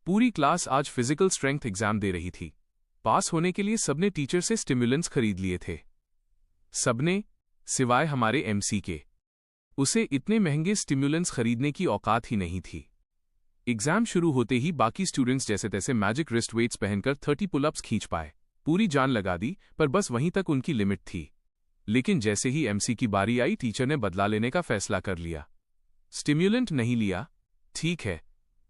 पूरी क्लास आज physical strength exam दे रही थी। पास होने के लिए सबने टीचर से स्टिमुलेंट्स खरीद लिए थे। सबने, सिवाय हमारे एमसी के। उसे इतने महंगे स्टिमुलेंट्स खरीदने की औकात ही नहीं थी। एग्जाम शुरू होते ही बाकी स्टूडेंट्स जैसे तैसे मैजिक रिस्ट वेट्स पहनकर 30 पुलअप्स खींच पाए। पूरी जान लगा दी, पर बस वहीं तक उनकी लिमिट थी। लेकिन जैसे ही एमसी की बारी आई, टीचर ने बदला लेने का फैसला कर लिया। स्टिम्युलेंट नहीं लिया, ठीक है,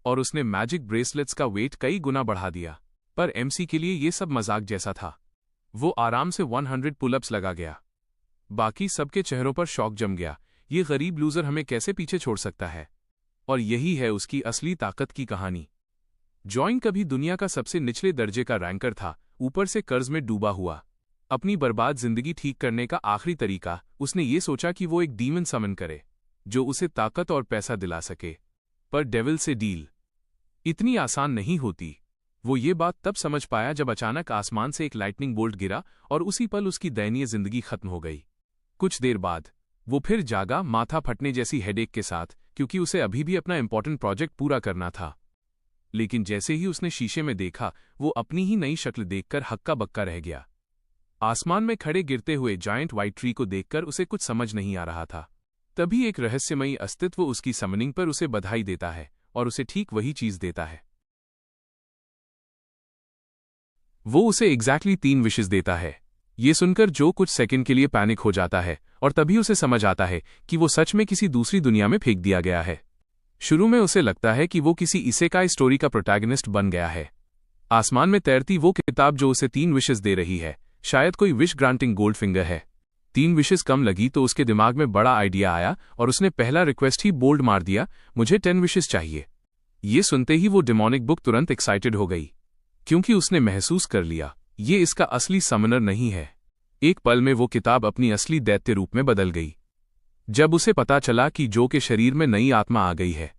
और उसने मैजिक ब्रेसलेट्स का वेट कई गुना बढ़ा दिया। पर एमसी के लिए ये सब मजाक जैसा था। वो आराम से 100 पुलअप्स लगा गया। बाकी सबके चेहरों पर शॉक जम गया। ये गरीब लूजर हमें कैसे पीछे छोड़ सकता है? और यही है उसकी असली ताकत की कहानी। जॉइन कभी दुनिया का सबसे निचले दर्जे का रैंकर था, ऊपर से कर्ज में डूबा हुआ। अपनी बर्बाद जिंदगी ठीक करने का आखिरी तरीका, उसने ये सोचा कि वो एक डीमन समन करे जो उसे ताकत और पैसा दिला सके। पर डेविल से डील इतनी आसान नहीं होती। वो ये बात तब समझ पाया जब अचानक आसमान से एक लाइटनिंग बोल्ट गिरा और उसी पल उसकी दयनीय जिंदगी खत्म हो गई। कुछ देर बाद वो फिर जागा, माथा फटने जैसी हेडेक के साथ, क्योंकि उसे अभी भी अपना इंपॉर्टेंट प्रोजेक्ट पूरा करना था। लेकिन जैसे ही उसने शीशे में देखा, वो अपनी ही नई शक्ल देखकर हक्का बक्का रह गया। आसमान में खड़े गिरते हुए जायंट व्हाइट ट्री को देखकर उसे कुछ समझ नहीं आ रहा था। तभी एक रहस्यमयी अस्तित्व उसकी समनिंग पर उसे बधाई देता है और उसे ठीक वही चीज देता है। वो उसे एग्जैक्टली 3 विशेस देता है। ये सुनकर जो कुछ सेकंड के लिए पैनिक हो जाता है और तभी उसे समझ आता है कि वो सच में किसी दूसरी दुनिया में फेंक दिया गया है। शुरू में उसे लगता है कि वो किसी इसेकाई स्टोरी का प्रोटैगनिस्ट बन गया है। आसमान में तैरती वो किताब जो उसे 3 विशेस दे रही है, शायद कोई विश ग्रांटिंग गोल्ड फिंगर है। 3 विशेस कम लगी तो उसके दिमाग में बड़ा आइडिया आया और उसने पहला रिक्वेस्ट ही बोल्ड मार दिया, मुझे 10 विशेस चाहिए। ये सुनते ही वो डिमोनिक बुक तुरंत एक्साइटेड हो गई, क्योंकि उसने महसूस कर लिया ये इसका असली समनर नहीं है। एक पल में वो किताब अपनी असली दैत्य रूप में बदल गई। जब उसे पता चला कि जो के शरीर में नई आत्मा आ गई है।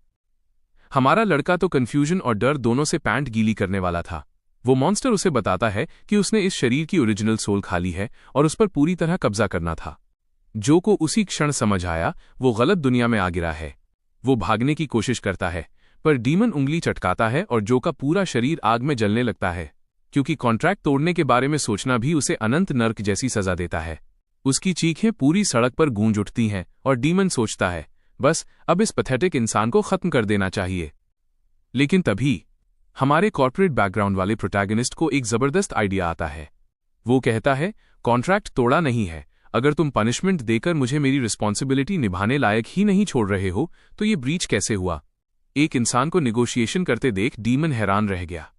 हमारा लड़का तो कंफ्यूजन और डर दोनों से पैंट गीली करने वाला था। वो मॉन्स्टर उसे बताता है कि उसने इस शरीर की ओरिजिनल सोल खा ली है और उस पर पूरी तरह कब्जा करना था। जो को उसी क्षण समझ आया वो गलत दुनिया में आ गिरा है। वो भागने की कोशिश करता है, पर डीमन उंगली चटकाता है और जो का पूरा शरीर आग में जलने लगता है, क्योंकि कॉन्ट्रैक्ट तोड़ने के बारे में सोचना भी उसे अनंत नर्क जैसी सजा देता है। उसकी चीखें पूरी सड़क पर गूंज उठती हैं और डीमन सोचता है, बस अब इस पैथेटिक इंसान को खत्म कर देना चाहिए। लेकिन तभी हमारे कॉर्पोरेट बैकग्राउंड वाले प्रोटैगनिस्ट को एक जबरदस्त आइडिया आता है। वो कहता है, कॉन्ट्रैक्ट तोड़ा नहीं है, अगर तुम पनिशमेंट देकर मुझे मेरी रिस्पॉन्सिबिलिटी निभाने लायक ही नहीं छोड़ रहे हो तो ये ब्रीच कैसे हुआ? एक इंसान को निगोशिएशन करते देख डीमन हैरान रह गया।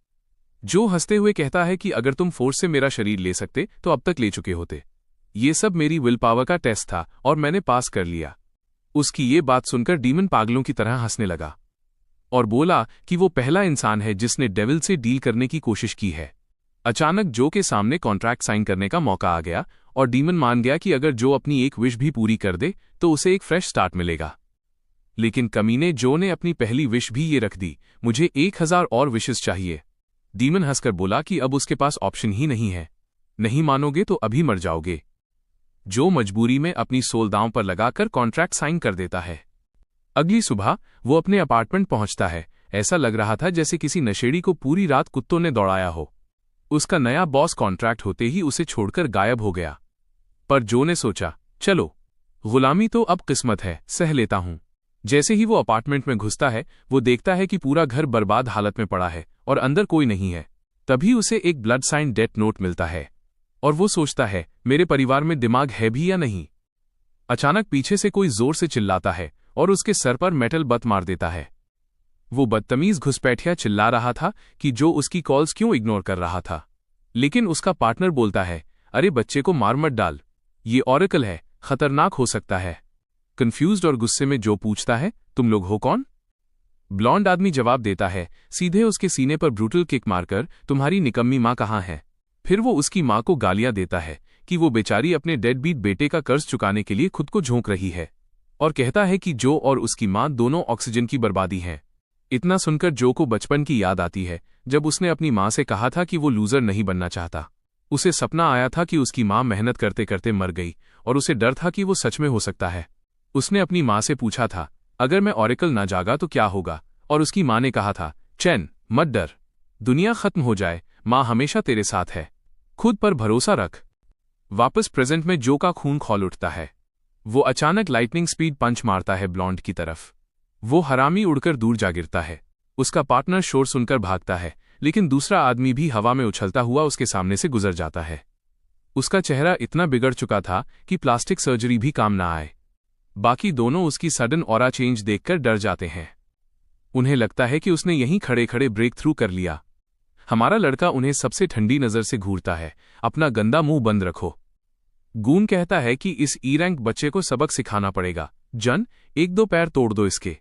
जो हंसते हुए कहता है कि अगर तुम फोर्स से मेरा शरीर ले सकते तो अब तक ले चुके होते। ये सब मेरी विल पावर का टेस्ट था और मैंने पास कर लिया। उसकी ये बात सुनकर डीमन पागलों की तरह हंसने लगा और बोला कि वो पहला इंसान है जिसने डेविल से डील करने की कोशिश की है। अचानक जो के सामने कॉन्ट्रैक्ट साइन करने का मौका आ गया और डीमन मान गया कि अगर जो अपनी एक विश भी पूरी कर दे तो उसे एक फ्रेश स्टार्ट मिलेगा। लेकिन कमीने जो ने अपनी पहली विश भी ये रख दी, मुझे 1000 और विशेस चाहिए। डीमन हंसकर बोला कि अब उसके पास ऑप्शन ही नहीं है, नहीं मानोगे तो अभी मर जाओगे। जो मजबूरी में अपनी सोल दांव पर लगाकर कॉन्ट्रैक्ट साइन कर देता है। अगली सुबह वो अपने अपार्टमेंट पहुंचता है। ऐसा लग रहा था जैसे किसी नशेड़ी को पूरी रात कुत्तों ने दौड़ाया हो। उसका नया बॉस कॉन्ट्रैक्ट होते ही उसे छोड़कर गायब हो गया। पर जो ने सोचा, चलो गुलामी तो अब किस्मत है, सह लेता हूं। जैसे ही वो अपार्टमेंट में घुसता है, वो देखता है कि पूरा घर बर्बाद हालत में पड़ा है और अंदर कोई नहीं है। तभी उसे एक ब्लड साइन डेथ नोट मिलता है और वो सोचता है, मेरे परिवार में दिमाग है भी या नहीं। अचानक पीछे से कोई जोर से चिल्लाता है और उसके सर पर मेटल बत मार देता है। वो बदतमीज घुसपैठिया चिल्ला रहा था कि जो उसकी कॉल्स क्यों इग्नोर कर रहा था। लेकिन उसका पार्टनर बोलता है, अरे बच्चे को मार मत डाल, ये ऑरेकल है, खतरनाक हो सकता है। कंफ्यूज्ड और गुस्से में जो पूछता है, तुम लोग हो कौन? ब्लॉन्ड आदमी जवाब देता है, सीधे उसके सीने पर ब्रूटल किक मारकर, तुम्हारी निकम्मी माँ कहाँ है? फिर वो उसकी माँ को गालियां देता है कि वो बेचारी अपने डेडबीट बेटे का कर्ज चुकाने के लिए खुद को झोंक रही है और कहता है कि जो और उसकी माँ दोनों ऑक्सीजन की बर्बादी हैं। इतना सुनकर जो को बचपन की याद आती है, जब उसने अपनी माँ से कहा था कि वो लूजर नहीं बनना चाहता। उसे सपना आया था कि उसकी माँ मेहनत करते करते मर गई और उसे डर था कि वो सच में हो सकता है। उसने अपनी माँ से पूछा था, अगर मैं ऑरेकल ना जागा तो क्या होगा? और उसकी माँ ने कहा था, चैन, मत डर, दुनिया खत्म हो जाए, माँ हमेशा तेरे साथ है, खुद पर भरोसा रख। वापस प्रेजेंट में जो का खून खौल उठता है। वो अचानक लाइटनिंग स्पीड पंच मारता है ब्लॉन्ड की तरफ। वो हरामी उड़कर दूर जा गिरता है। उसका पार्टनर शोर सुनकर भागता है, लेकिन दूसरा आदमी भी हवा में उछलता हुआ उसके सामने से गुजर जाता है। उसका चेहरा इतना बिगड़ चुका था कि प्लास्टिक सर्जरी भी काम ना आए। बाकी दोनों उसकी सडन ऑरा चेंज देखकर डर जाते हैं। उन्हें लगता है कि उसने यहीं खड़े खड़े ब्रेक थ्रू कर लिया। हमारा लड़का उन्हें सबसे ठंडी नजर से घूरता है। अपना गंदा मुंह बंद रखो। गून कहता है कि इस ई रैंक बच्चे को सबक सिखाना पड़ेगा। जन, एक दो पैर तोड़ दो इसके।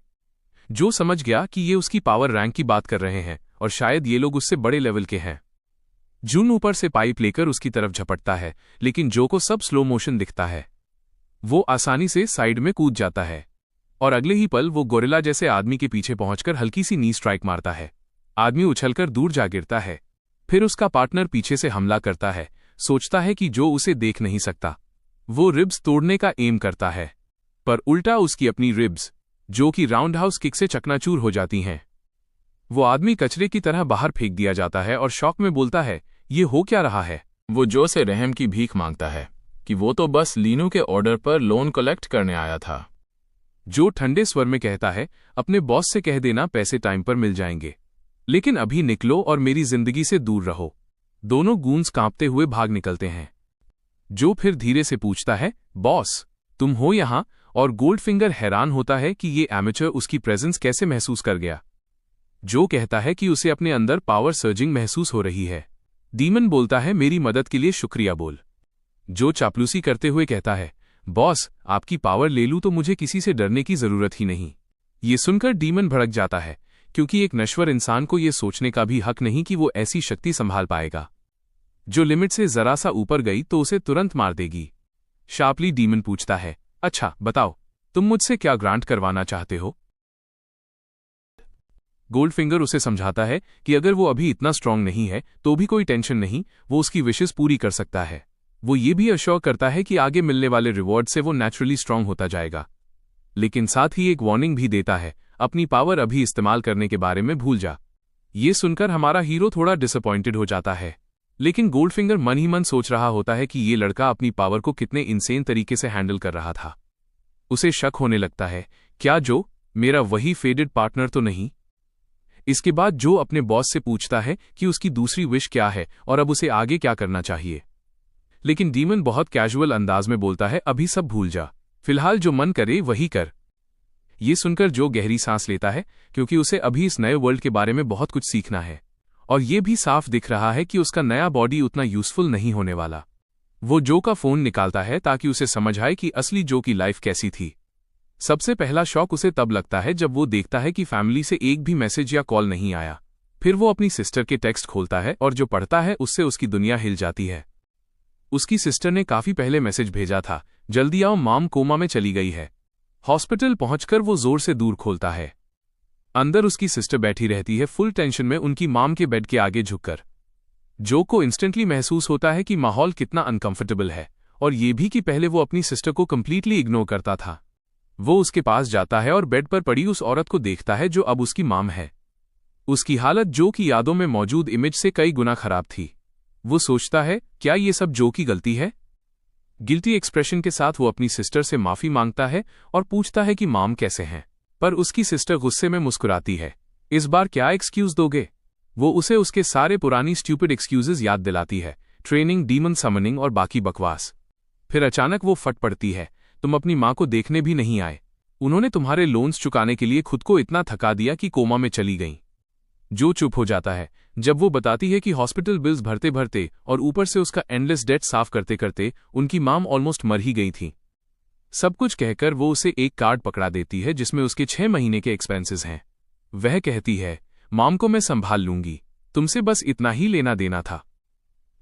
जो समझ गया कि ये उसकी पावर रैंक की बात कर रहे हैं और शायद ये लोग उससे बड़े लेवल के हैं। जून ऊपर से पाइप लेकर उसकी तरफ झपटता है, लेकिन जो को सब स्लो मोशन दिखता है। वो आसानी से साइड में कूद जाता है और अगले ही पल वो गोरिल्ला जैसे आदमी के पीछे पहुंचकर हल्की सी नी स्ट्राइक मारता है। आदमी उछलकर दूर जा गिरता है। फिर उसका पार्टनर पीछे से हमला करता है। सोचता है कि जो उसे देख नहीं सकता। वो रिब्स तोड़ने का एम करता है, पर उल्टा उसकी अपनी रिब्स, जो कि राउंड हाउस किक से चकनाचूर हो जाती हैं। वो आदमी कचरे की तरह बाहर फेंक दिया जाता है और शॉक में बोलता है, ये हो क्या रहा है? वो जो से रहम की भीख मांगता है कि वो तो बस लीनू के ऑर्डर पर लोन कलेक्ट करने आया था। जो ठंडे स्वर में कहता है, अपने बॉस से कह देना पैसे टाइम पर मिल जाएंगे, लेकिन अभी निकलो और मेरी जिंदगी से दूर रहो। दोनों गूंज कांपते हुए भाग निकलते हैं। जो फिर धीरे से पूछता है, बॉस तुम हो यहां? और गोल्डफिंगर हैरान होता है कि ये एमेचर उसकी प्रेजेंस कैसे महसूस कर गया। जो कहता है कि उसे अपने अंदर पावर सर्जिंग महसूस हो रही है। डीमन बोलता है, मेरी मदद के लिए शुक्रिया बोल। जो चापलूसी करते हुए कहता है, बॉस आपकी पावर ले लूं तो मुझे किसी से डरने की जरूरत ही नहीं। ये सुनकर डीमन भड़क जाता है, क्योंकि एक नश्वर इंसान को यह सोचने का भी हक नहीं कि वो ऐसी शक्ति संभाल पाएगा जो लिमिट से जरा सा ऊपर गई तो उसे तुरंत मार देगी। शार्पली डीमन पूछता है, अच्छा बताओ, तुम मुझसे क्या ग्रांट करवाना चाहते हो? गोल्डफिंगर उसे समझाता है कि अगर वो अभी इतना स्ट्रांग नहीं है तो भी कोई टेंशन नहीं, वो उसकी विशेस पूरी कर सकता है। वो ये भी अश्योर करता है कि आगे मिलने वाले रिवॉर्ड से वो नेचुरली स्ट्रांग होता जाएगा, लेकिन साथ ही एक वार्निंग भी देता है, अपनी पावर अभी इस्तेमाल करने के बारे में भूल जा। ये सुनकर हमारा हीरो थोड़ा डिसअपॉइंटेड हो जाता है, लेकिन गोल्डफिंगर मन ही मन सोच रहा होता है कि ये लड़का अपनी पावर को कितने इंसेन तरीके से हैंडल कर रहा था। उसे शक होने लगता है, क्या जो मेरा वही फेडेड पार्टनर तो नहीं? इसके बाद जो अपने बॉस से पूछता है कि उसकी दूसरी विश क्या है और अब उसे आगे क्या करना चाहिए, लेकिन डीमन बहुत कैजुअल अंदाज में बोलता है, अभी सब भूल जा, फिलहाल जो मन करे वही कर। ये सुनकर जो गहरी सांस लेता है, क्योंकि उसे अभी इस नए वर्ल्ड के बारे में बहुत कुछ सीखना है और ये भी साफ दिख रहा है कि उसका नया बॉडी उतना यूजफुल नहीं होने वाला। वो जो का फोन निकालता है ताकि उसे समझ आए कि असली जो की लाइफ कैसी थी। सबसे पहला शॉक उसे तब लगता है जब वो देखता है कि फैमिली से एक भी मैसेज या कॉल नहीं आया। फिर वो अपनी सिस्टर के टेक्स्ट खोलता है और जो पढ़ता है उससे उसकी दुनिया हिल जाती है। उसकी सिस्टर ने काफी पहले मैसेज भेजा था, जल्दी आओ, मॉम कोमा में चली गई है। हॉस्पिटल पहुंचकर वो जोर से दूर खोलता है। अंदर उसकी सिस्टर बैठी रहती है, फुल टेंशन में उनकी मॉम के बेड के आगे झुककर। जो को इंस्टेंटली महसूस होता है कि माहौल कितना अनकंफर्टेबल है, और ये भी कि पहले वो अपनी सिस्टर को कंप्लीटली इग्नोर करता था। वो उसके पास जाता है और बेड पर पड़ी उस औरत को देखता है जो अब उसकी मॉम है। उसकी हालत जो की यादों में मौजूद इमेज से कई गुना खराब थी। वो सोचता है, क्या ये सब जो की गलती है? गिल्टी एक्सप्रेशन के साथ वो अपनी सिस्टर से माफी मांगता है और पूछता है कि मॉम कैसे हैं, पर उसकी सिस्टर गुस्से में मुस्कुराती है। इस बार क्या एक्सक्यूज दोगे? वो उसे उसके सारे पुरानी स्टूपिड एक्सक्यूजेज याद दिलाती है, ट्रेनिंग, डीमन समनिंग और बाकी बकवास। फिर अचानक वो फट पड़ती है, तुम अपनी माँ को देखने भी नहीं आए। उन्होंने तुम्हारे लोन्स चुकाने के लिए खुद को इतना थका दिया कि कोमा में चली गईं। जो चुप हो जाता है जब वो बताती है कि हॉस्पिटल बिल्स भरते भरते और ऊपर से उसका एंडलेस डेट साफ करते करते उनकी माम ऑलमोस्ट मर ही गई थी। सब कुछ कहकर वो उसे एक कार्ड पकड़ा देती है जिसमें उसके 6 महीने के एक्सपेंसेस हैं। वह कहती है, माम को मैं संभाल लूंगी, तुमसे बस इतना ही लेना देना था।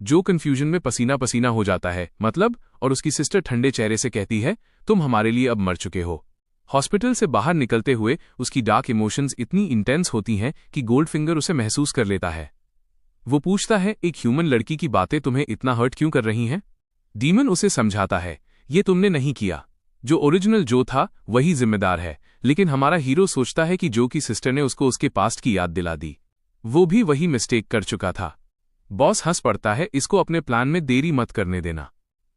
जो कंफ्यूजन में पसीना पसीना हो जाता है, मतलब, और उसकी सिस्टर ठंडे चेहरे से कहती है, तुम हमारे लिए अब मर चुके हो। हॉस्पिटल से बाहर निकलते हुए उसकी डार्क इमोशंस इतनी इंटेंस होती हैं कि गोल्डफिंगर उसे महसूस कर लेता है। वो पूछता है, एक ह्यूमन लड़की की बातें तुम्हें इतना हर्ट क्यों कर रही हैं? डीमन उसे समझाता है, ये तुमने नहीं किया, जो ओरिजिनल जो था वही जिम्मेदार है। लेकिन हमारा हीरो सोचता है कि जो की सिस्टर ने उसको उसके पास्ट की याद दिला दी। वो भी वही मिस्टेक कर चुका था। बॉस हंस पड़ता है, इसको अपने प्लान में देरी मत करने देना।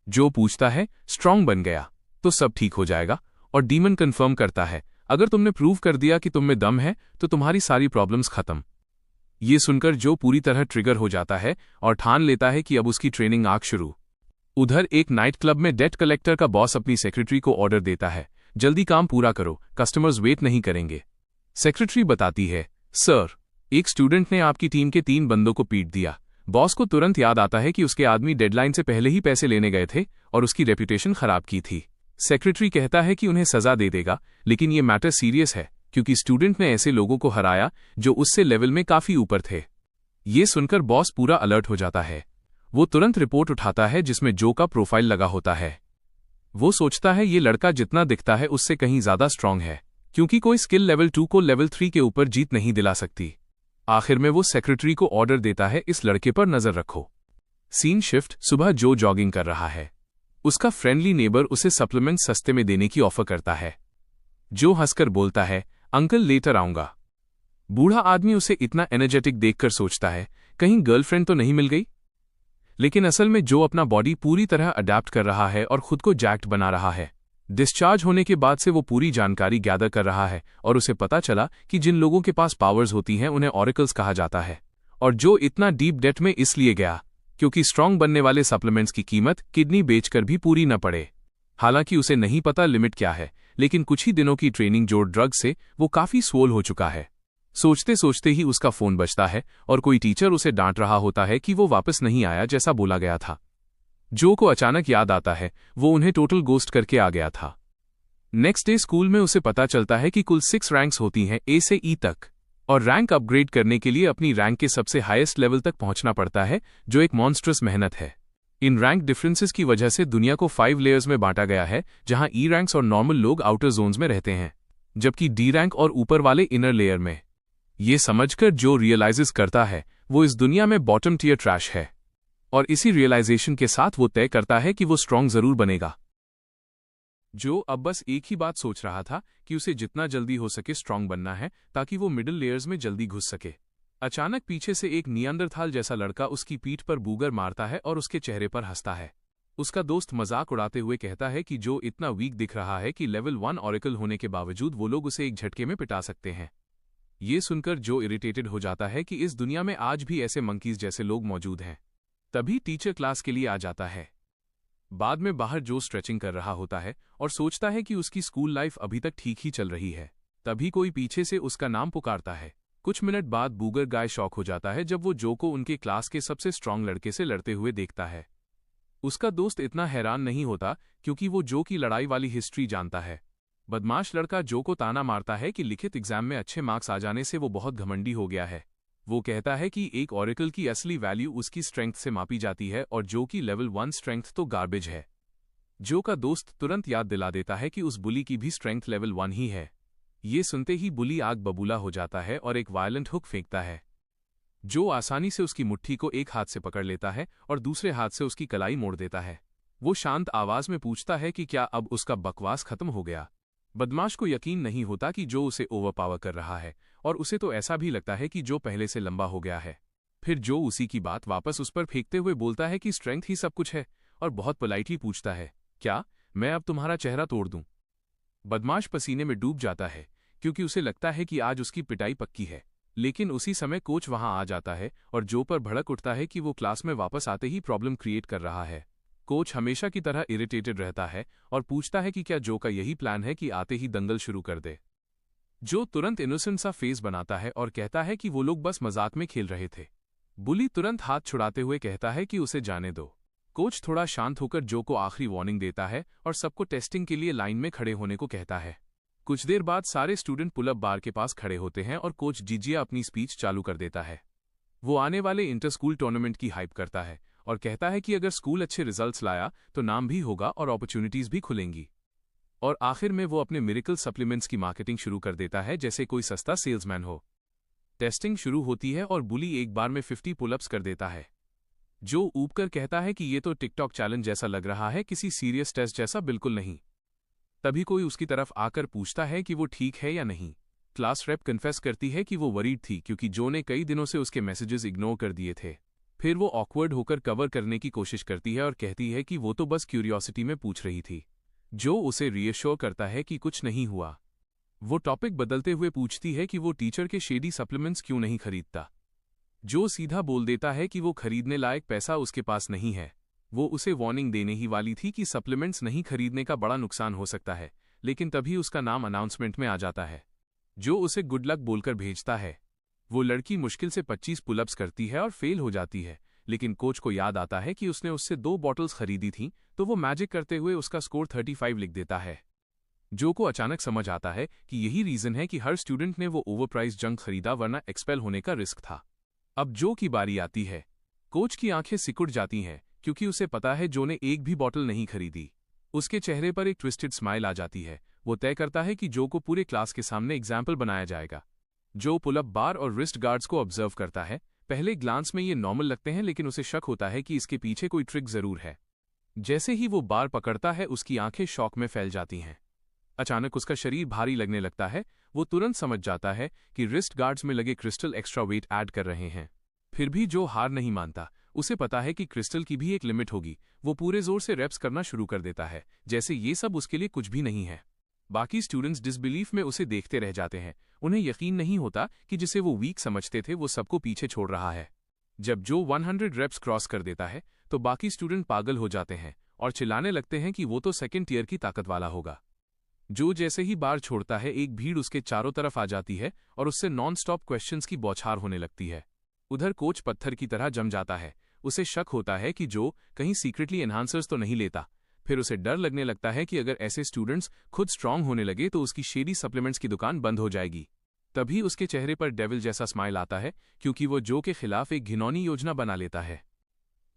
जो पूछता है स्ट्रांग बन गया तो सब ठीक हो जाएगा, और डीमन कंफर्म करता है अगर तुमने प्रूव कर दिया कि तुम में दम है तो तुम्हारी सारी प्रॉब्लम्स खत्म। ये सुनकर जो पूरी तरह ट्रिगर हो जाता है और ठान लेता है कि अब उसकी ट्रेनिंग आग शुरू। उधर एक नाइट क्लब में डेट कलेक्टर का बॉस अपनी सेक्रेटरी को ऑर्डर देता है, जल्दी काम पूरा करो, कस्टमर्स वेट नहीं करेंगे। सेक्रेटरी बताती है, सर, एक स्टूडेंट ने आपकी टीम के 3 बंदों को पीट दिया। बॉस को तुरंत याद आता है कि उसके आदमी डेडलाइन से पहले ही पैसे लेने गए थे और उसकी रेपुटेशन खराब की थी। सेक्रेटरी कहता है कि उन्हें सजा दे देगा, लेकिन ये मैटर सीरियस है क्योंकि स्टूडेंट ने ऐसे लोगों को हराया जो उससे लेवल में काफी ऊपर थे। ये सुनकर बॉस पूरा अलर्ट हो जाता है। वो तुरंत रिपोर्ट उठाता है जिसमें जो का प्रोफाइल लगा होता है। वो सोचता है ये लड़का जितना दिखता है उससे कहीं ज्यादा स्ट्रांग है, क्योंकि कोई स्किल लेवल 2 को लेवल 3 के ऊपर जीत नहीं दिला सकती। आखिर में वो सेक्रेटरी को ऑर्डर देता है, इस लड़के पर नजर रखो। सीन शिफ्ट, सुबह जो जॉगिंग कर रहा है। उसका फ्रेंडली नेबर उसे सप्लीमेंट सस्ते में देने की ऑफर करता है। जो हंसकर बोलता है, अंकल लेटर आऊंगा। बूढ़ा आदमी उसे इतना एनर्जेटिक देखकर सोचता है कहीं गर्लफ्रेंड तो नहीं मिल गई। लेकिन असल में जो अपना बॉडी पूरी तरह अडैप्ट कर रहा है और खुद को जैक्ट बना रहा है। डिस्चार्ज होने के बाद से वो पूरी जानकारी गैदर कर रहा है और उसे पता चला कि जिन लोगों के पास पावर्स होती हैं उन्हें ऑरेकल्स कहा जाता है। और जो इतना डीप डेट में इसलिए गया क्योंकि स्ट्रांग बनने वाले सप्लीमेंट्स की कीमत किडनी बेचकर भी पूरी न पड़े। हालांकि उसे नहीं पता लिमिट क्या है, लेकिन कुछ ही दिनों की ट्रेनिंग जो ड्रग से वो काफी स्वोल हो चुका है। सोचते सोचते ही उसका फोन बजता है और कोई टीचर उसे डांट रहा होता है कि वो वापस नहीं आया जैसा बोला गया था। जो को अचानक याद आता है वो उन्हें टोटल गोस्ट करके आ गया था। नेक्स्ट डे स्कूल में उसे पता चलता है कि कुल 6 रैंक्स होती हैं ए से ई तक, और रैंक अपग्रेड करने के लिए अपनी रैंक के सबसे हाईएस्ट लेवल तक पहुंचना पड़ता है, जो एक मॉन्स्ट्रस मेहनत है। इन रैंक डिफरेंसेस की वजह से दुनिया को 5 लेयर्स में बांटा गया है, जहां ई रैंक्स और नॉर्मल लोग आउटर जोन्स में रहते हैं, जबकि डी रैंक और ऊपर वाले इनर लेयर में। ये समझकर जो रियलाइजेस करता है वो इस दुनिया में बॉटम टियर ट्रैश है, और इसी रियलाइजेशन के साथ वो तय करता है कि वो स्ट्रांग जरूर बनेगा। जो अब बस एक ही बात सोच रहा था कि उसे जितना जल्दी हो सके स्ट्रांग बनना है ताकि वो मिडिल लेयर्स में जल्दी घुस सके। अचानक पीछे से एक नियांडरथाल जैसा लड़का उसकी पीठ पर बूगर मारता है और उसके चेहरे पर हंसता है। उसका दोस्त मजाक उड़ाते हुए कहता है कि जो इतना वीक दिख रहा है कि लेवल 1 ऑरेकल होने के बावजूद वो लोग उसे एक झटके में पिटा सकते हैं। ये सुनकर जो इरिटेटेड हो जाता है कि इस दुनिया में आज भी ऐसे मंकीज जैसे लोग मौजूद हैं। तभी टीचर क्लास के लिए आ जाता है। बाद में बाहर जो स्ट्रेचिंग कर रहा होता है और सोचता है कि उसकी स्कूल लाइफ अभी तक ठीक ही चल रही है। तभी कोई पीछे से उसका नाम पुकारता है। कुछ मिनट बाद बूगर गाय शॉक हो जाता है जब वो जो को उनके क्लास के सबसे स्ट्रांग लड़के से लड़ते हुए देखता है। उसका दोस्त इतना हैरान नहीं होता क्योंकि वो जो की लड़ाई वाली हिस्ट्री जानता है। बदमाश लड़का जो को ताना मारता है कि लिखित एग्जाम में अच्छे मार्क्स आ जाने से वो बहुत घमंडी हो गया है। वो कहता है कि एक ऑरेकल की असली वैल्यू उसकी स्ट्रेंथ से मापी जाती है और जो की लेवल 1 स्ट्रेंथ तो गार्बेज है। जो का दोस्त तुरंत याद दिला देता है कि उस बुली की भी स्ट्रेंथ लेवल 1 ही है। ये सुनते ही बुली आग बबूला हो जाता है और एक वायलेंट हुक फेंकता है। जो आसानी से उसकी मुट्ठी को एक हाथ से पकड़ लेता है और दूसरे हाथ से उसकी कलाई मोड़ देता है। वो शांत आवाज में पूछता है कि क्या अब उसका बकवास खत्म हो गया। बदमाश को यकीन नहीं होता कि जो उसे ओवरपावर कर रहा है, और उसे तो ऐसा भी लगता है कि जो पहले से लंबा हो गया है। फिर जो उसी की बात वापस उस पर फेंकते हुए बोलता है कि स्ट्रेंथ ही सब कुछ है, और बहुत पोलाइटली पूछता है, क्या मैं अब तुम्हारा चेहरा तोड़ दूं? बदमाश पसीने में डूब जाता है क्योंकि उसे लगता है कि आज उसकी पिटाई पक्की है। लेकिन उसी समय कोच वहां आ जाता है और जो पर भड़क उठता है कि वो क्लास में वापस आते ही प्रॉब्लम क्रिएट कर रहा है। कोच हमेशा की तरह इरिटेटेड रहता है और पूछता है कि क्या जो का यही प्लान है कि आते ही दंगल शुरू कर दे। जो तुरंत इनोसेंट सा फेस बनाता है और कहता है कि वो लोग बस मजाक में खेल रहे थे। बुली तुरंत हाथ छुड़ाते हुए कहता है कि उसे जाने दो। कोच थोड़ा शांत होकर जो को आखिरी वार्निंग देता है और सबको टेस्टिंग के लिए लाइन में खड़े होने को कहता है। कुछ देर बाद सारे स्टूडेंट पुलअप बार के पास खड़े होते हैं और कोच जिजिया अपनी स्पीच चालू कर देता है। वो आने वाले इंटर स्कूल टूर्नामेंट की हाइप करता है और कहता है कि अगर स्कूल अच्छे रिजल्ट्स लाया तो नाम भी होगा और अपॉर्चुनिटीज भी खुलेंगी। और आखिर में वो अपने मिरेकल सप्लीमेंट्स की मार्केटिंग शुरू कर देता है जैसे कोई सस्ता सेल्समैन हो। टेस्टिंग शुरू होती है और बुली एक बार में 50 पुलअप्स कर देता है। जो ऊबकर कहता है कि ये तो टिकटॉक चैलेंज जैसा लग रहा है, किसी सीरियस टेस्ट जैसा बिल्कुल नहीं। तभी कोई उसकी तरफ आकर पूछता है कि वो ठीक है या नहीं। क्लास रेप कन्फेस करती है कि वो वरीड थी क्योंकि जो ने कई दिनों से उसके मैसेजेस इग्नोर कर दिए थे। फिर वो ऑकवर्ड होकर कवर करने की कोशिश करती है और कहती है कि वो तो बस क्यूरियोसिटी में पूछ रही थी। जो उसे रीअश्योर करता है कि कुछ नहीं हुआ। वो टॉपिक बदलते हुए पूछती है कि वो टीचर के शेडी सप्लीमेंट्स क्यों नहीं खरीदता। जो सीधा बोल देता है कि वो खरीदने लायक पैसा उसके पास नहीं है। वो उसे वार्निंग देने ही वाली थी कि सप्लीमेंट्स नहीं खरीदने का बड़ा नुकसान हो सकता है, लेकिन तभी उसका नाम अनाउंसमेंट में आ जाता है। जो उसे गुड लक बोलकर भेजता है। वो लड़की मुश्किल से 25 पुलअप्स करती है और फेल हो जाती है, लेकिन कोच को याद आता है कि उसने उससे 2 बॉटल्स खरीदी थीं, तो वो मैजिक करते हुए उसका स्कोर 35 लिख देता है। जो को अचानक समझ आता है कि यही रीजन है कि हर स्टूडेंट ने वो ओवरप्राइज जंक खरीदा, वरना एक्सपेल होने का रिस्क था। अब जो की बारी आती है। कोच की आंखें सिकुड़ जाती हैं क्योंकि उसे पता है जो ने एक भी बॉटल नहीं खरीदी। उसके चेहरे पर एक ट्विस्टेड स्माइल आ जाती है। वो तय करता है कि जो को पूरे क्लास के सामने एग्जाम्पल बनाया जाएगा। जो पुलअप बार और रिस्ट गार्ड्स को ऑब्जर्व करता है। पहले ग्लांस में ये नॉर्मल लगते हैं, लेकिन उसे शक होता है कि इसके पीछे कोई ट्रिक जरूर है। जैसे ही वो बार पकड़ता है, उसकी आंखें शॉक में फैल जाती हैं। अचानक उसका शरीर भारी लगने लगता है। वो तुरंत समझ जाता है कि रिस्ट गार्ड्स में लगे क्रिस्टल एक्स्ट्रा वेट ऐड कर रहे हैं। फिर भी जो हार नहीं मानता। उसे पता है कि क्रिस्टल की भी एक लिमिट होगी। वो पूरे जोर से रेप्स करना शुरू कर देता है, जैसे ये सब उसके लिए कुछ भी नहीं है। बाकी स्टूडेंट्स डिसबिलीफ में उसे देखते रह जाते हैं। उन्हें यकीन नहीं होता कि जिसे वो वीक समझते थे वो सबको पीछे छोड़ रहा है। जब जो 100 रेप्स क्रॉस कर देता है तो बाकी स्टूडेंट पागल हो जाते हैं और चिल्लाने लगते हैं कि वो तो सेकेंड टियर की ताकत वाला होगा। जो जैसे ही बार छोड़ता है, एक भीड़ उसके चारों तरफ आ जाती है और उससे नॉन स्टॉप क्वेश्चंस की बौछार होने लगती है। उधर कोच पत्थर की तरह जम जाता है। उसे शक होता है कि जो कहीं सीक्रेटली एनहांसर्स तो नहीं लेता। फिर उसे डर लगने लगता है कि अगर ऐसे स्टूडेंट्स खुद स्ट्रांग होने लगे तो उसकी शेडी सप्लीमेंट्स की दुकान बंद हो जाएगी। तभी उसके चेहरे पर डेविल जैसा स्माइल आता है, क्योंकि वो जो के खिलाफ एक घिनौनी योजना बना लेता है।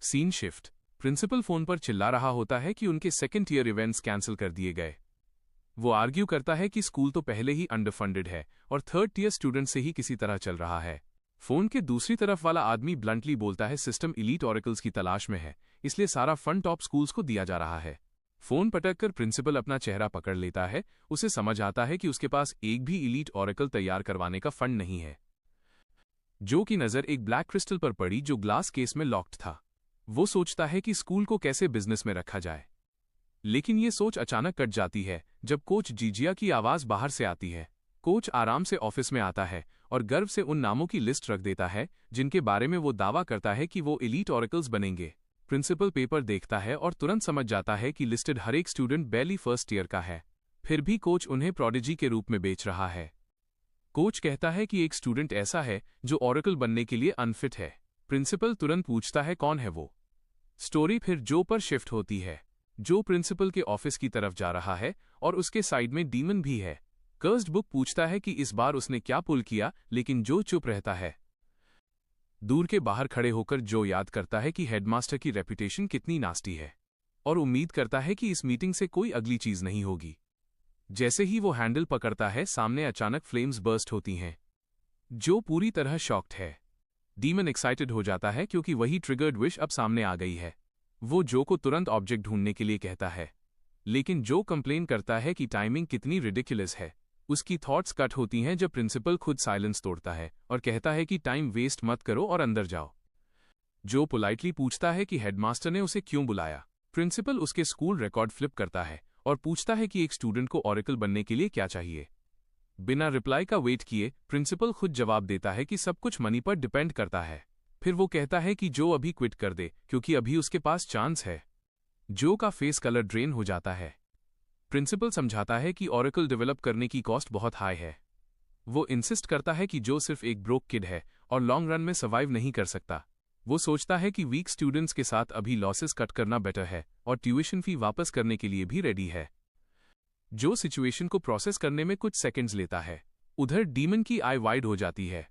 Scene shift. प्रिंसिपल फोन पर चिल्ला रहा होता है कि उनके सेकेंड ईयर इवेंट्स कैंसिल कर दिए गए। वो आर्ग्यू करता है कि स्कूल तो पहले ही अंडरफंडेड है और थर्ड ईयर स्टूडेंट से ही किसी तरह चल रहा है। फोन के दूसरी तरफ वाला आदमी ब्लंटली बोलता है सिस्टम इलीट ऑरेकल्स की तलाश में है, इसलिए सारा फंड टॉप स्कूल्स को दिया जा रहा है। फोन पटक कर प्रिंसिपल अपना चेहरा पकड़ लेता है। उसे समझ आता है कि उसके पास एक भी इलीट ऑरेकल तैयार करवाने का फंड नहीं है। जो की नजर एक ब्लैक क्रिस्टल पर पड़ी जो ग्लास केस में लॉक्ड था। वो सोचता है कि स्कूल को कैसे बिजनेस में रखा जाए, लेकिन ये सोच अचानक कट जाती है जब कोच जीजिया की आवाज बाहर से आती है। कोच आराम से ऑफिस में आता है और गर्व से उन नामों की लिस्ट रख देता है जिनके बारे में वो दावा करता है कि वो एलीट ऑरेकल्स बनेंगे। प्रिंसिपल पेपर देखता है और तुरंत समझ जाता है कि लिस्टेड हर एक स्टूडेंट बैली फर्स्ट ईयर का है। फिर भी कोच उन्हें प्रोडिजी के रूप में बेच रहा है। कोच कहता है कि एक स्टूडेंट ऐसा है जो ऑरेकल बनने के लिए अनफिट है। प्रिंसिपल तुरंत पूछता है कौन है वो। स्टोरी फिर जो पर शिफ्ट होती है। जो प्रिंसिपल के ऑफिस की तरफ जा रहा है और उसके साइड में डीमन भी है। कर्स्ड बुक पूछता है कि इस बार उसने क्या पुल किया, लेकिन जो चुप रहता है। दूर के बाहर खड़े होकर जो याद करता है कि हेडमास्टर की रेपुटेशन कितनी नास्टी है और उम्मीद करता है कि इस मीटिंग से कोई अगली चीज नहीं होगी। जैसे ही वो हैंडल पकड़ता है, सामने अचानक फ्लेम्स बर्स्ट होती हैं। जो पूरी तरह शॉक्ड है। डीमन एक्साइटेड हो जाता है क्योंकि वही ट्रिगर्ड विश अब सामने आ गई है। वो जो को तुरंत ऑब्जेक्ट ढूंढने के लिए कहता है, लेकिन जो कंप्लेन करता है कि टाइमिंग कितनी रिडिकुलस है। उसकी थॉट्स कट होती हैं जब प्रिंसिपल खुद साइलेंस तोड़ता है और कहता है कि टाइम वेस्ट मत करो और अंदर जाओ। जो पोलाइटली पूछता है कि हेडमास्टर ने उसे क्यों बुलाया। प्रिंसिपल उसके स्कूल रिकॉर्ड फ्लिप करता है और पूछता है कि एक स्टूडेंट को ऑरेकल बनने के लिए क्या चाहिए। बिना रिप्लाई का वेट किए प्रिंसिपल खुद जवाब देता है कि सब कुछ मनी पर डिपेंड करता है। फिर वो कहता है कि जो अभी क्विट कर दे क्योंकि अभी उसके पास चांस है। जो का फेस कलर ड्रेन हो जाता है। प्रिंसिपल समझाता है कि ऑरेकल डेवलप करने की कॉस्ट बहुत हाई है। वो इंसिस्ट करता है कि जो सिर्फ एक ब्रोक किड है और लॉन्ग रन में सर्वाइव नहीं कर सकता। वो सोचता है कि वीक स्टूडेंट्स के साथ अभी लॉसेस कट करना बेटर है और ट्यूशन फी वापस करने के लिए भी रेडी है। जो सिचुएशन को प्रोसेस करने में कुछ सेकंड्स लेता है। उधर डीमन की आई वाइड हो जाती है।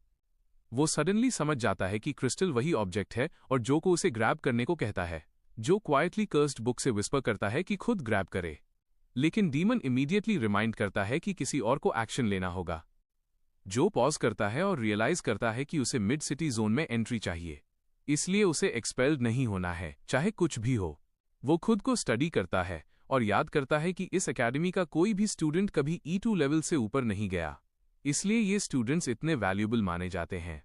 वो सडनली समझ जाता है कि क्रिस्टल वही ऑब्जेक्ट है और जो को उसे ग्रैब करने को कहता है। जो क्वाइटली कर्स्ड बुक से विस्पर करता है कि खुद ग्रैब करे, लेकिन डीमन इमीडिएटली रिमाइंड करता है कि किसी और को एक्शन लेना होगा। जो पॉज करता है और रियलाइज करता है कि उसे मिड सिटी जोन में एंट्री चाहिए, इसलिए उसे एक्सपेल्ड नहीं होना है, चाहे कुछ भी हो। वो खुद को स्टडी करता है और याद करता है कि इस एकेडमी का कोई भी स्टूडेंट कभी E2 लेवल से ऊपर नहीं गया। इसलिए ये स्टूडेंट्स इतने वैल्यूएबल माने जाते हैं।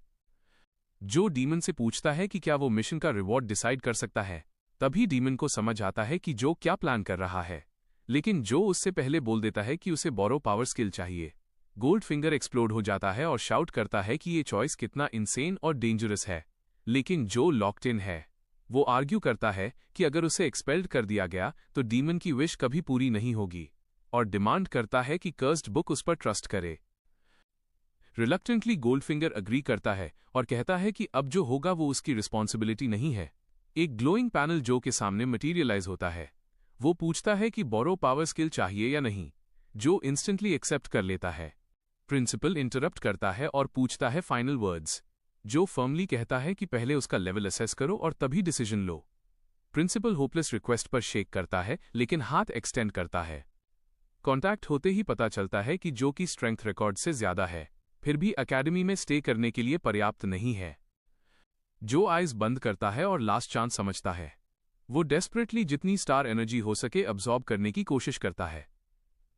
जो डीमन से पूछता है कि क्या वो मिशन का रिवॉर्ड डिसाइड कर सकता है, तभी डीमन को समझ आता है कि जो क्या प्लान कर रहा है, लेकिन जो उससे पहले बोल देता है कि उसे बोरो पावर स्किल चाहिए। गोल्ड फिंगर एक्सप्लोड हो जाता है और शाउट करता है कि ये चॉइस कितना इनसेन और डेंजरस है, लेकिन जो लॉक्ड इन है वो आर्ग्यू करता है कि अगर उसे एक्सपेल्ड कर दिया गया तो डीमन की विश कभी पूरी नहीं होगी, और डिमांड करता है कि कर्स्ड बुक उस पर ट्रस्ट करे। रिलक्टेंटली गोल्डफिंगर अग्री करता है और कहता है कि अब जो होगा वो उसकी रिस्पॉन्सिबिलिटी नहीं है। एक ग्लोइंग पैनल जो के सामने मटीरियलाइज होता है। वो पूछता है कि बोरो पावर स्किल चाहिए या नहीं। जो इंस्टेंटली एक्सेप्ट कर लेता है। प्रिंसिपल इंटरप्ट करता है और पूछता है फाइनल वर्ड्स। जो फर्मली कहता है कि पहले उसका लेवल असेस करो और तभी डिसीजन लो। प्रिंसिपल होपलेस रिक्वेस्ट पर शेक करता है लेकिन हाथ एक्सटेंड करता है। कॉन्टैक्ट होते ही पता चलता है कि जो की स्ट्रेंथ रिकॉर्ड से ज्यादा है, फिर भी एकेडमी में स्टे करने के लिए पर्याप्त नहीं है। जो आइज बंद करता है और लास्ट चांस समझता है। वो डेस्परेटली जितनी स्टार एनर्जी हो सके अब्सॉर्ब करने की कोशिश करता है।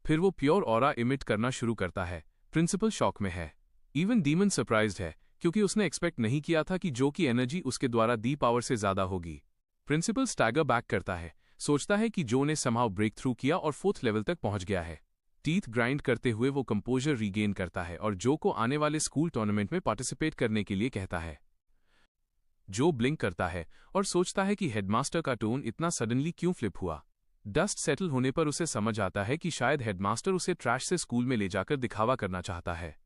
फिर वो प्योर ऑरा इमिट करना शुरू करता है। प्रिंसिपल शॉक में है। इवन डीमन सरप्राइज्ड है क्योंकि उसने एक्सपेक्ट नहीं किया था कि जो की एनर्जी उसके द्वारा दी पावर से ज्यादा होगी। प्रिंसिपल स्टैगर बैक करता है, सोचता है कि जो ने समहाउ ब्रेक थ्रू किया और 4th लेवल तक पहुंच गया है। टीथ ग्राइंड करते हुए वो कंपोजर रीगेन करता है और जो को आने वाले स्कूल टूर्नामेंट में पार्टिसिपेट करने के लिए कहता है। जो ब्लिंक करता है और सोचता है कि हेडमास्टर का टोन इतना सडनली क्यों फ्लिप हुआ। डस्ट सेटल होने पर उसे समझ आता है कि शायद हेडमास्टर उसे ट्रैश से स्कूल में ले जाकर दिखावा करना चाहता है।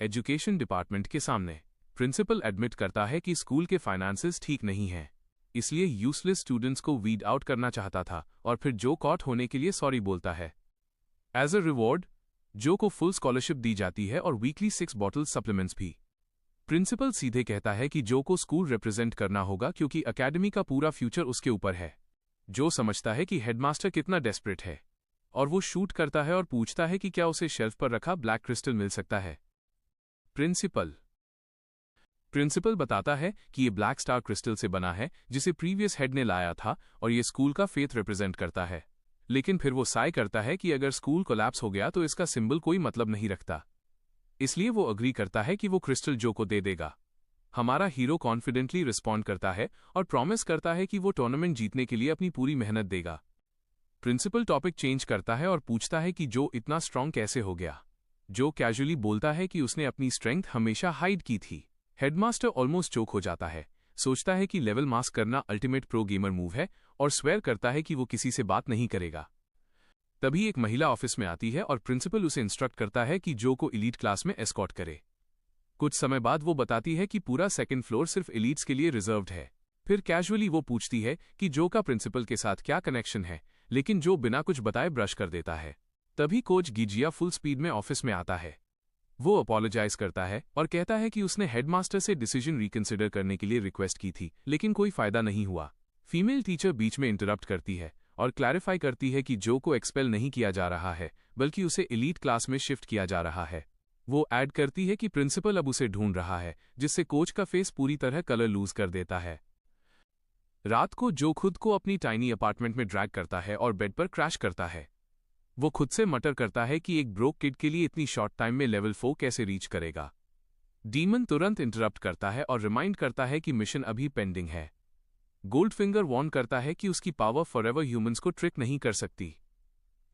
एजुकेशन डिपार्टमेंट के सामने प्रिंसिपल एडमिट करता है कि स्कूल के फाइनेंसेस ठीक नहीं हैं, इसलिए यूजलेस स्टूडेंट्स को वीड आउट करना चाहता था और फिर जो कॉट होने के लिए सॉरी बोलता है। एज अ रिवॉर्ड जो को फुल स्कॉलरशिप दी जाती है और वीकली 6 बॉटल सप्लीमेंट्स भी। प्रिंसिपल सीधे कहता है कि जो को स्कूल रिप्रेजेंट करना होगा क्योंकि एकेडमी का पूरा फ्यूचर उसके ऊपर है। जो समझता है कि हेडमास्टर कितना डेस्परेट है और वो शूट करता है और पूछता है कि क्या उसे शेल्फ पर रखा ब्लैक क्रिस्टल मिल सकता है। प्रिंसिपल बताता है कि ये ब्लैक स्टार क्रिस्टल से बना है जिसे प्रीवियस हेड ने लाया था और ये स्कूल का फेथ रिप्रेजेंट करता है। लेकिन फिर वो साय करता है कि अगर स्कूल कोलैप्स हो गया तो इसका सिंबल कोई मतलब नहीं रखता, इसलिए वो अग्री करता है कि वो क्रिस्टल जो को दे देगा। हमारा हीरो कॉन्फिडेंटली रिस्पॉन्ड करता है और प्रॉमिस करता है कि वो टूर्नामेंट जीतने के लिए अपनी पूरी मेहनत देगा। प्रिंसिपल टॉपिक चेंज करता है और पूछता है कि जो इतना स्ट्रांग कैसे हो गया। जो कैजुअली बोलता है कि उसने अपनी स्ट्रेंथ हमेशा हाइड की थी। हेडमास्टर ऑलमोस्ट चोक हो जाता है, सोचता है कि लेवल मास्क करना अल्टीमेट प्रो गेमर मूव है और स्वेयर करता है कि वो किसी से बात नहीं करेगा। तभी एक महिला ऑफिस में आती है और प्रिंसिपल उसे इंस्ट्रक्ट करता है कि जो को एलीट क्लास में एस्कॉर्ट करे। कुछ समय बाद वो बताती है कि पूरा 2nd फ्लोर सिर्फ एलीट्स के लिए रिजर्व्ड है। फिर कैजुअली वो पूछती है कि जो का प्रिंसिपल के साथ क्या कनेक्शन है, लेकिन जो बिना कुछ बताए ब्रश कर देता है। तभी कोच गिजिया फुल स्पीड में ऑफिस में आता है। वो अपोलोजाइज करता है और कहता है कि उसने हेडमास्टर से डिसीजन रिकंसिडर करने के लिए रिक्वेस्ट की थी, लेकिन कोई फायदा नहीं हुआ। फीमेल टीचर बीच में इंटरप्ट करती है और क्लैरिफाई करती है कि जो को एक्सपेल नहीं किया जा रहा है, बल्कि उसे एलीट क्लास में शिफ्ट किया जा रहा है। वो ऐड करती है कि प्रिंसिपल अब उसे ढूंढ रहा है, जिससे कोच का फेस पूरी तरह कलर लूज कर देता है। रात को जो खुद को अपनी टाइनी अपार्टमेंट में ड्रैग करता है और बेड पर क्रैश करता है। वो खुद से मटर करता है कि एक ब्रोक किड के लिए इतनी शॉर्ट टाइम में लेवल 4 कैसे रीच करेगा। डीमन तुरंत इंटरप्ट करता है और रिमाइंड करता है कि मिशन अभी पेंडिंग है। गोल्डफिंगर वार्न करता है कि उसकी पावर फॉरएवर ह्यूमंस को ट्रिक नहीं कर सकती।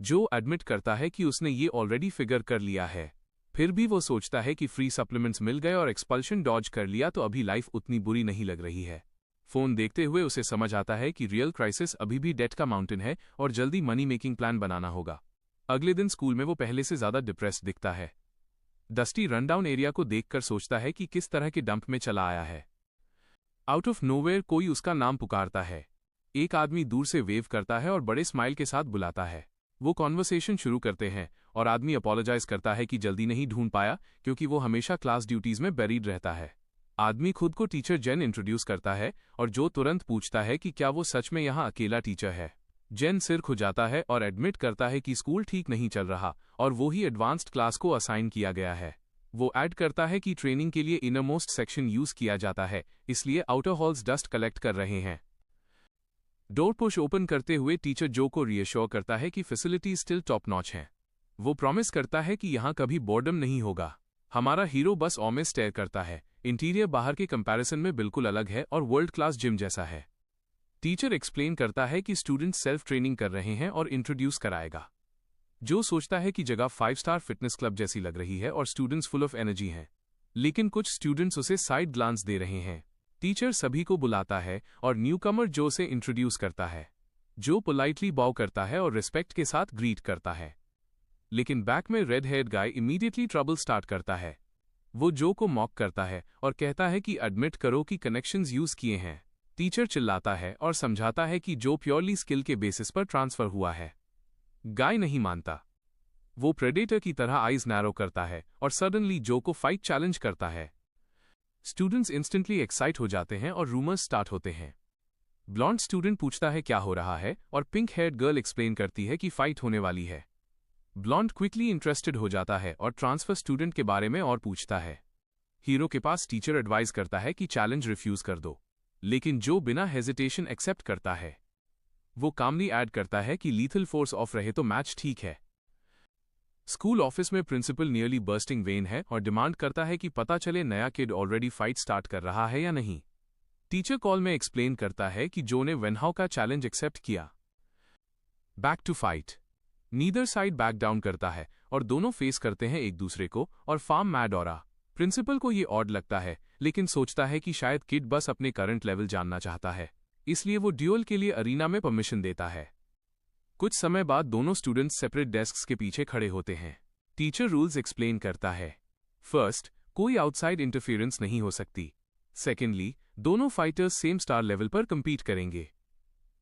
जो एडमिट करता है कि उसने ये ऑलरेडी फिगर कर लिया है, फिर भी वो सोचता है कि फ्री सप्लीमेंट्स मिल गए और एक्सपल्शन डॉज कर लिया तो अभी लाइफ उतनी बुरी नहीं लग रही है। फोन देखते हुए उसे समझ आता है कि रियल क्राइसिस अभी भी डेट का माउंटेन है और जल्दी मनी मेकिंग प्लान बनाना होगा। अगले दिन स्कूल में वो पहले से ज्यादा डिप्रेस्ड दिखता है। डस्टी रनडाउन एरिया को देखकर सोचता है कि किस तरह के डंप में चला आया है। आउट ऑफ नोवेयर कोई उसका नाम पुकारता है। एक आदमी दूर से वेव करता है और बड़े स्माइल के साथ बुलाता है। वो कॉन्वर्सेशन शुरू करते हैं और आदमी अपोलोजाइज करता है कि जल्दी नहीं ढूंढ पाया क्योंकि वो हमेशा क्लास ड्यूटीज में बेरीड रहता है। आदमी खुद को टीचर जेन इंट्रोड्यूस करता है और जो तुरंत पूछता है कि क्या वो सच में यहाँ अकेला टीचर है। जेन सिर खुजाता है और एडमिट करता है कि स्कूल ठीक नहीं चल रहा और वो ही एडवांस्ड क्लास को असाइन किया गया है। वो ऐड करता है कि ट्रेनिंग के लिए इनरमोस्ट सेक्शन यूज किया जाता है, इसलिए आउटर हॉल्स डस्ट कलेक्ट कर रहे हैं। डोर पुश ओपन करते हुए टीचर जो को रियश्योर करता है कि फैसिलिटीज स्टिल टॉप नॉच हैं। वो प्रॉमिस करता है कि यहाँ कभी बोर्डम नहीं होगा। हमारा हीरो बस में स्टेयर करता है। इंटीरियर बाहर के कंपैरिजन में बिल्कुल अलग है और वर्ल्ड क्लास जिम जैसा है। टीचर एक्सप्लेन करता है कि स्टूडेंट्स सेल्फ ट्रेनिंग कर रहे हैं और इंट्रोड्यूस कराएगा। जो सोचता है कि जगह 5 स्टार फिटनेस क्लब जैसी लग रही है और स्टूडेंट्स फुल ऑफ एनर्जी हैं। लेकिन कुछ स्टूडेंट्स उसे साइड ग्लांस दे रहे हैं। टीचर सभी को बुलाता है और न्यूकमर जो से इंट्रोड्यूस करता है। जो पोलाइटली बाउ करता है और रिस्पेक्ट के साथ ग्रीट करता है। लेकिन बैक में रेड हेयर्ड गाय इमीडिएटली ट्रबल स्टार्ट करता है। वो जो को मॉक करता है और कहता है कि एडमिट करो कि कनेक्शंस यूज किए हैं। टीचर चिल्लाता है और समझाता है कि जो प्योरली स्किल के बेसिस पर ट्रांसफर हुआ है। गाय नहीं मानता। वो प्रेडेटर की तरह आइज नैरो करता है और सडनली जो को फाइट चैलेंज करता है। स्टूडेंट्स इंस्टेंटली एक्साइट हो जाते हैं और रूमर्स स्टार्ट होते हैं। ब्लॉन्ड स्टूडेंट पूछता है क्या हो रहा है और पिंक हेयर्ड गर्ल एक्सप्लेन करती है कि फाइट होने वाली है। ब्लॉन्ड क्विकली इंटरेस्टेड हो जाता है और ट्रांसफर स्टूडेंट के बारे में और पूछता है। हीरो के पास टीचर एडवाइज करता है कि चैलेंज रिफ्यूज कर दो, लेकिन जो बिना हेजिटेशन एक्सेप्ट करता है। वो कामली ऐड करता है कि लीथल फोर्स ऑफ रहे तो मैच ठीक है। स्कूल ऑफिस में प्रिंसिपल नियरली बर्स्टिंग वेन है और डिमांड करता है कि पता चले नया किड ऑलरेडी फाइट स्टार्ट कर रहा है या नहीं। टीचर कॉल में एक्सप्लेन करता है कि जो ने वेनहाउ का चैलेंज एक्सेप्ट किया। Back to fight. Neither side back down करता है और दोनों फेस करते हैं एक दूसरे को और फार्म मैड ऑरा। प्रिंसिपल को ये ऑड लगता है, लेकिन सोचता है कि शायद किड बस अपने करंट लेवल जानना चाहता है, इसलिए वो ड्यूअल के लिए अरीना में परमिशन देता है। कुछ समय बाद दोनों स्टूडेंट्स सेपरेट डेस्क्स के पीछे खड़े होते हैं। टीचर रूल्स एक्सप्लेन करता है। फर्स्ट, कोई आउटसाइड इंटरफेरेंस नहीं हो सकती। सेकेंडली, दोनों फाइटर्स सेम स्टार लेवल पर compete करेंगे।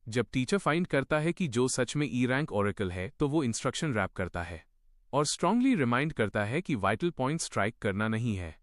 जब टीचर फाइंड करता है कि जो सच में ई रैंक ओरेकल है तो वो इंस्ट्रक्शन रैप करता है और स्ट्रांगली रिमाइंड करता है कि वाइटल पॉइंट स्ट्राइक करना नहीं है।